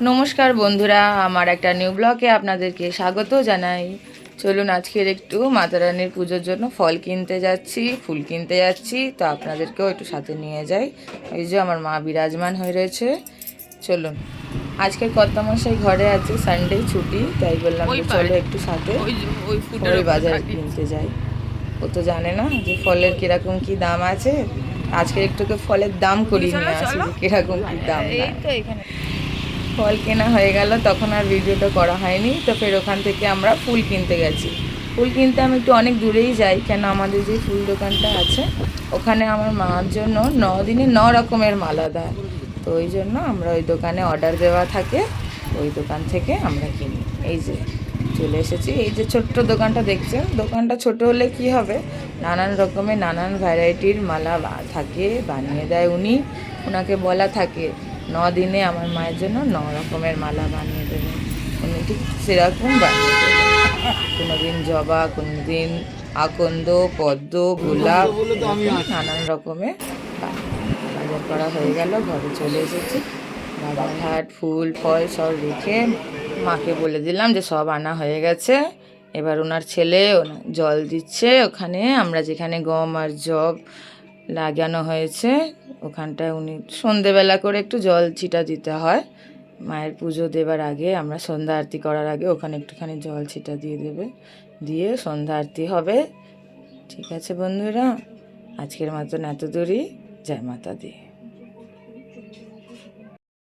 নমস্কার বন্ধুরা, আমার একটা নিউ ব্লগে আপনাদেরকে স্বাগত জানাই। চলুন আজকের একটু মাতা রানীর পুজোর জন্য ফল কিনতে যাচ্ছি, ফুল কিনতে যাচ্ছি, তো আপনাদেরকেও একটু সাথে নিয়ে যাই। ওই যে আমার মা বিরাজমান হয়ে রয়েছে। চলুন, আজকে কর্তামশাই ঘরে আছে, সানডে ছুটি, তাই বললাম যে চলো একটু সাথে ওই বাজার কিনতে যাই। ও তো জানে না যে ফলের কিরকম কি দাম আছে। আজকে একটু ফলের দাম করি নিয়ে আসি যে কিরকম কি দাম না। ফল কেনা হয়ে গেল, তখন আর ভিডিওটা করা হয়নি। তো ফের ওখান থেকে আমরা ফুল কিনতে গেছি। ফুল কিনতে আমি একটু অনেক দূরেই যাই, কেন আমাদের যে ফুল দোকানটা আছে ওখানে আমার মার জন্য 9 দিনে 9 রকমের মালা দেয়। তো ওই জন্য আমরা ওই দোকানে অর্ডার দেওয়া থাকে, ওই দোকান থেকে আমরা কিনি। এই যে চলে এসেছি। এই যে ছোট্ট দোকানটা দেখছেন, দোকানটা ছোট হলে কি হবে, নানান রকমের নানান ভ্যারাইটির মালা থাকে, বানিয়ে দেয় উনি। ওনাকে বলা থাকে 9 দিনে আমার মায়ের জন্য 9 রকমের মালা বানিয়ে দেবেন। উনি ঠিক সেরকম বানিয়ে দেবেন। কোনো দিন জবা, কোনো দিন আকন্দ, পদ্ম, গোলাপ, নানান রকমের। বাজার করা হয়ে গেল, ঘরে চলে এসেছি। বাজারহাট ফুল ফল সব রেখে মাকে বলে দিলাম যে সব আনা হয়ে গেছে। এবার ওনার ছেলে জল দিচ্ছে ওখানে, আমরা যেখানে গম আর জব লাগানো হয়েছে ওখানটায় উনি সন্ধেবেলা করে একটু জল ছিটা দিতে হয়। মায়ের পুজো দেবার আগে, আমরা সন্ধ্যা আরতি করার আগে ওখানে একটুখানি জল ছিটা দিয়ে দেবে, দিয়ে সন্ধ্যা আরতি হবে। ঠিক আছে বন্ধুরা, আজকের মতন এত দূরই। জয় মাতা দি।